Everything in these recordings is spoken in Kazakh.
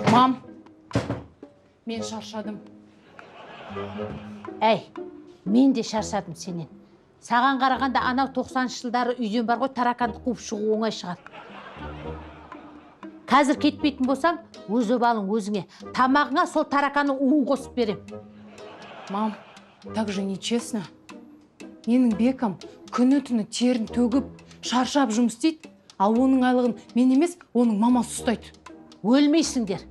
Мам, мен шаршадым. Әй, мен де шаршадым сенен. Саған қарағанда анау 90-шы жылдары үйден бар ғой, тараканды қуып шығу оңай шығар. Қазір кетпейтін болсаң, өз обалың өзіңе. Тамағыңа сол тараканның уын қосып берем. Мам, так же нечестно. Менің Бекам күні-түні терін төгіп, шаршап жұмыс істейді, ал оның айлығын мен емес, оның мамасы ұстайды. Өлмейсіңдер.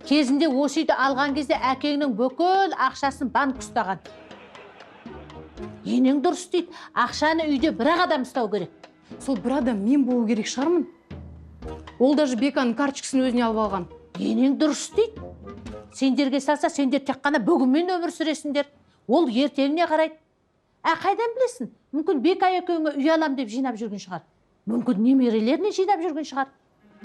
Кезінде осы үйді алған кезде әкеңнің бүкіл ақшасын банк ұстаған. Енең дұрыс дейді, ақшаны үйде бір-ақ адам ұстау керек. Сол бір адам мен болу керек шығармын. Ол даже Беканың карточкасын өзіне алып алған. Енең дұрыс дейді. Сендерге салса, сендер тек қана бүгінмен өмір сүресіңдер. Ол ертеңіне қарайды. Қайдан білесің? Мүмкін Бека екеуіңе үй алам деп жинап жүрген шығар. Мүмкін немерелеріне жинап жүрген шығар.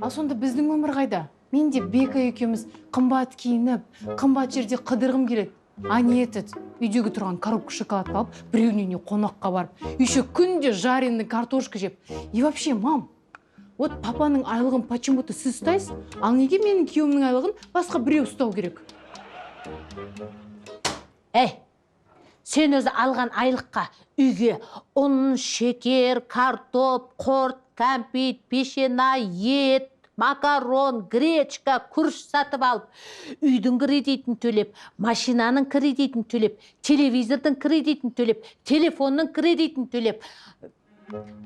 Ал сонда біздің өмір қайда? Мен де Бека екеуміз қымбат киініп, қымбат жерде қыдырғым келеді. А не этот, үйдегі тұрған коробка шоколадты алып, біреуінің үйіне қонаққа барып, еще күнде жареный картошка жеп. И вообще, мам, вот папаның айлығын почему-то сіз ұстайсыз, ал неге менің күйеуімнің айлығын басқа біреу ұстау керек? Сен өзі алған айлыққа үйге ұн, шекер, картоп, құрт, кәмпит, пешена, ет, макарон, гречка, күріш сатып алып, үйдің кредитін төлеп, машинаның кредитін төлеп, телевизордың кредитін төлеп, телефонның кредитін төлеп,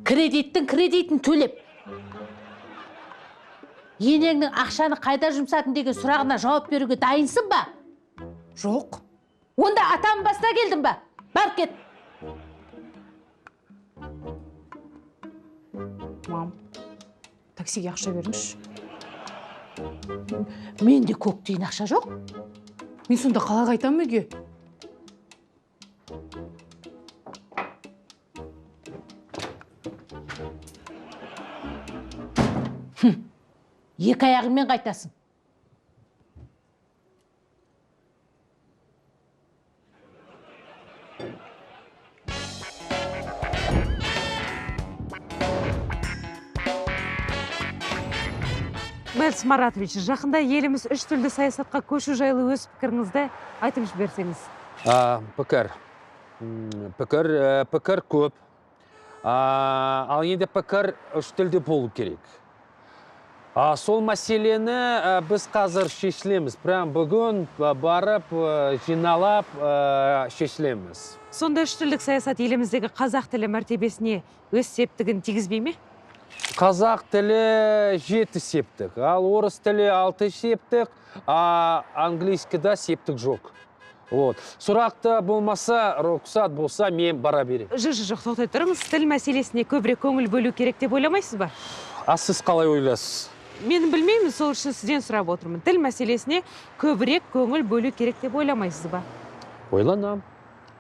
кредиттің кредитін төлеп. Енеңнің ақшаны қайда жұмсадың деген сұрағына жауап беруге дайынсың ба? Жоқ. Онда атам басына келдің ба? Бар кет. Мам, таксиге ақша беріңізші. Менде көк тиын ақша жоқ. Мен сонда қалай қайтам үйге? Екі аяғымен қайтасың. Мэлс Маратович, жақында еліміз үш тілді саясатқа көшу жайлы өз пікіріңізді айтып жіберсеңіз. Пікір көп. Ал енді пікір үш тілде болу керек. Сол мәселені біз қазір шешілеміз. Прям бүгін барып, жиналап шешілеміз. Сонда үш тілдік саясат еліміздегі қазақ тілі мәртебесіне өз септігін тигізбей ме? Қазақ тілі 7 септік, ал орыс тілі 6 септік, английскіда септік жоқ. Сұрақты болмаса, рұқсат болса, мен бара берем. Жоқ, тоқтай тұрыңыз, тіл мәселесіне көбірек көңіл бөлу керек деп ойламайсыз ба? Сіз қалай ойлайсыз? Мен білмеймін, сол үшін сізден сұрап отырмын. Тіл мәселесіне көбірек көңіл бөлу керек деп ойламайсыз ба? Ойланам.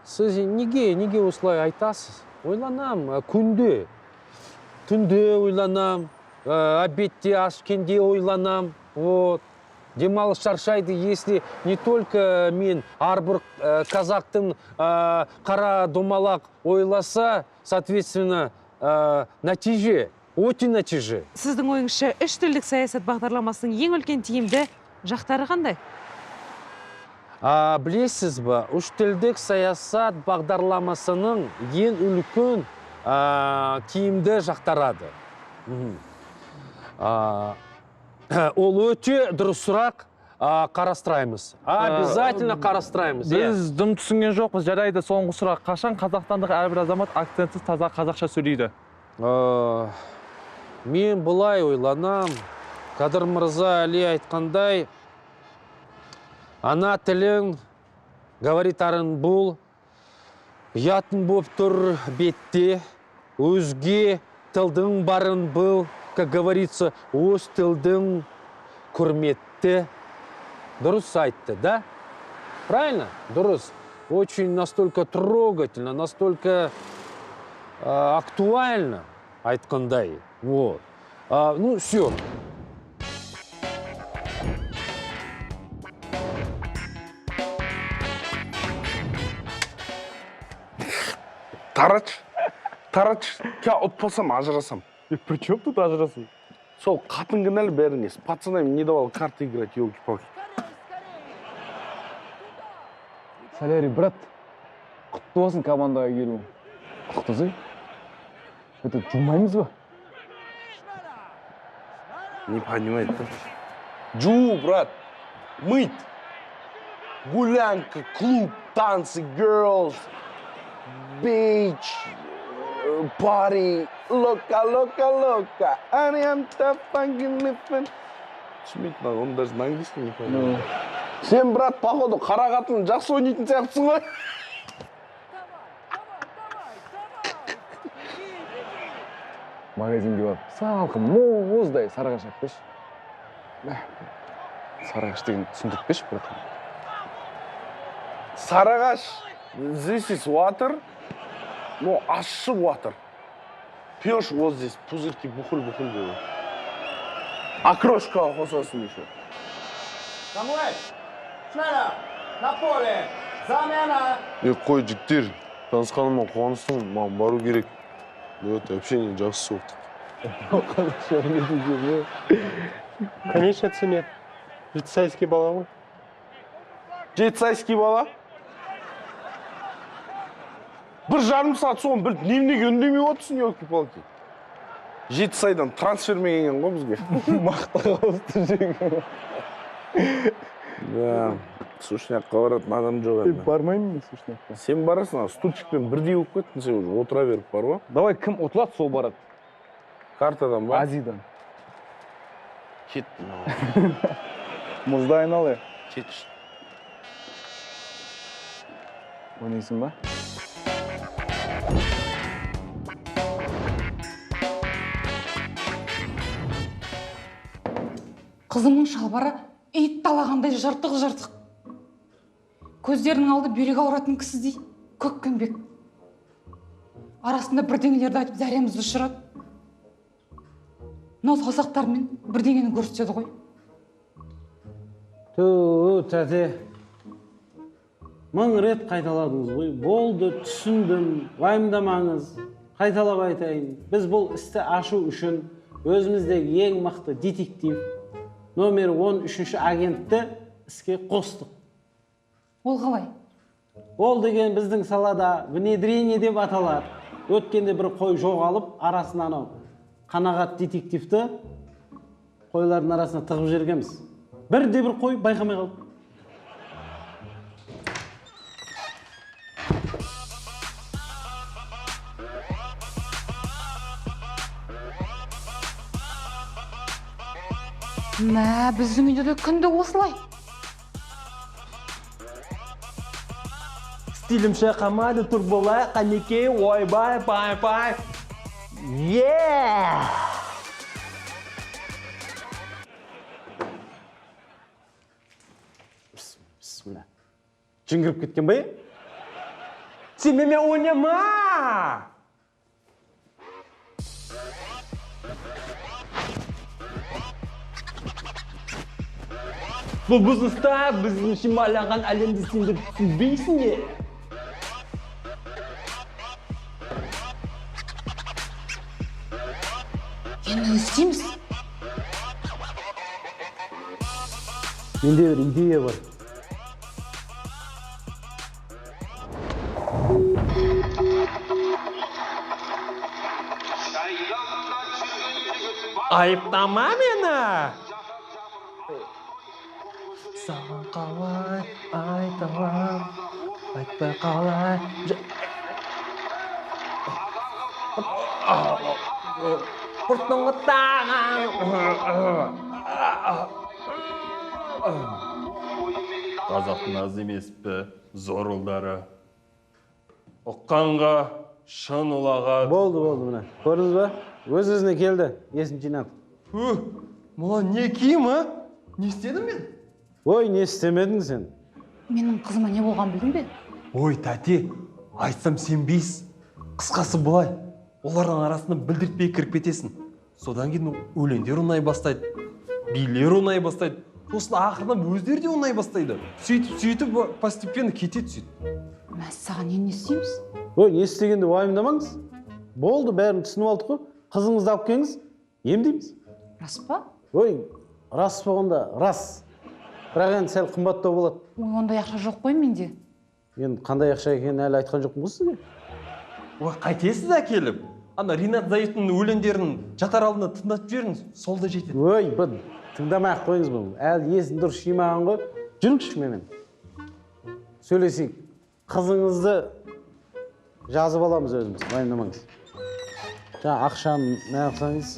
Сіз неге осылай айтасыз? Ойланам, күнде. Түнде ойланам, обедте ашкенде ойланам. Демалыс шаршайды, если не только мен, арбір қазақтың қара домалақ ойласа, соответственно, нәтиже, өте нәтиже. Сіздің ойыңызша үш тілдік саясат бағдарламасының ең үлкен тиімді жақтары қандай? Білесіз ба, үш тілдік саясат бағдарламасының ең үлкен тиімді жақтарады. Ол өте дұрысырақ қарастыраймыз. Обязательно қарастыраймыз. Біз дым түсінген жоқпыз. Жарайды, соңғы сұрақ. Қашан қазақстандық әрбір азамат акцентсіз таза қазақша сөйлейді? Мен бұлай ойланам. Қадыр Мырза Әли айтқандай, ана тілін говоритарын бұл, ұятын боп тұр бетте, өзге тілдің барын бұл, как говорится, өз тілдің құрметті. Дұрыс айтты, да? Правильно? Дұрыс. Очень настолько трогательно, настолько актуально айтқандай. Вот. Ну, все. Тарач, я ұтпасам ажырасам. При чем тут ажырасу? Сол қатын кінәлі бәрі несі. Пацанам не давал карты играть, елки-палки. Солярий, брат, құтты болсын командаға келуің. Құттызы? Это жумаймыз ба? Не понимает. Джу, брат, мыть. Гулянка, клуб, танцы, girls, beach, party, loca. I am the fucking living. Түсінбейді, оны даже на английском не понимаю. Сен, брат, походу, қара қатын жақсы ойнайтын сияқтысың ғой. Магазинге барып, салқын, мұздай сарыағаш алып берші. Сарыағаш деген түсіндіртпеші, брат. Сарыағаш, this is water, но ащы water. Пьешь вот здесь, пузырьки бухуль-бухуль делают. А крошкаға қосасың еще. Samuel, Schneider, nach vorne, замена. Қой жігіттер, танысқаныма қуаныштым, маған бару керек. Это общение жақсы соқты. Конечно, цемет. Жетісайский бала ғой. Жетісайский бала? 1,5 сағат соғын біліп, немнеге үндемей отырсын, елки-палки. Жетісайдан трансфермен келген ғой бізге. Мақтаға ауысты жеңген. Да, сушняққа баратын адам жоқ енді. Бармаймын мен сушняққа. Сен барасың, стульчикпен бірдей болып кеттің, сен уже отыра беріп бар ғой. Давай, кім ұтылады, сол барады. Картадан ба? Азидан. Кет. Мұзда айналайық. Кетші. Ойнайсың ба? Қызымның шалбары ит талағандай жыртық. Көздерінің алды бүйрек ауыратын кісідей көкпеңбек. Арасында бірдеңелерді айтып зәремізді ұшырады. Мынау саусақтарымен бірдеңені көрсетеді ғой. Тәте, 1000 рет қайталадыңыз ғой. Болды, түсіндім, уайымдамаңыз. Қайталап айтайын. Біз бұл істі ашу үшін өзіміздегі ең мықты детектив номер 13 агентті іске қостық. Ол қалай? Ол деген біздің салада внедрение деп аталады. Өткенде бір қой жоғалып, арасынан қанағат детективті қойлардың арасына тығып жергенбіз. Бірде бір қой байқамай қалды. Мә, біздің үйде де күнді осылай. Стилімше қамады тұр болай, қанеке, ойбай, пай. Бісміллә. Жын кіріп кеткен бай? Сен менімен ойнама! Бұл бұзыста біздің шимайлаған әлемді сендір түсінбейсің е. Енді не істейміз? Менде бір идея бар. Айыптама мені! Саған қалай айталам, айтпай қалай... Құртыңғы тағам! Қазақтың аз емес пі, зор ұлдары. Ұққанға, шын ұлаға... Болды, мына. Көрдіңіз ба? Өз-өзіне келді, есін жинады. Мұла не киім, а? Не істедің мен? Ой, не істемедің сен? Менің қызыма не болған білдің бе? Ой, тәте, айтсам сенбейсің. Қысқасы бұлай, олардың арасында білдіртпей кіріп кетесің. Содан кейін өлеңдер ұнай бастайды, билер ұнай бастайды. Сосын ақырынан өздері де ұнай бастайды. Сөйтіп постепенно кетеді сөйтіп. Мәссаған не істейміз? Ой, не істегенде уайымдамаңыз. Болды, бәрін түсініп алдық қой. Қызыңызды алып келіңіз, емдейміз. рас па? Ой, рас болғанда рас. Бірақ енді сәл қымбаттау болады. Ой, ондай ақша жоқ қой менде. Енді қандай ақша екенін әлі айтқан жоқпын ғой сізге. ой қайтесіз әкеліп ана Ринат Зайыптың өлеңдерін жатар алдында тыңдатып жіберіңіз, сол да жетеді. Ой, бір тыңдамай ақ қойыңыз бұл. Әлі есін дұрыс жимаған ғой. Жүріңізші менен. Сөйлесейік. Қызыңызды жазып аламыз өзіміз, уайымдамаңыз. Жаңа ақшаны не қылсаңыз,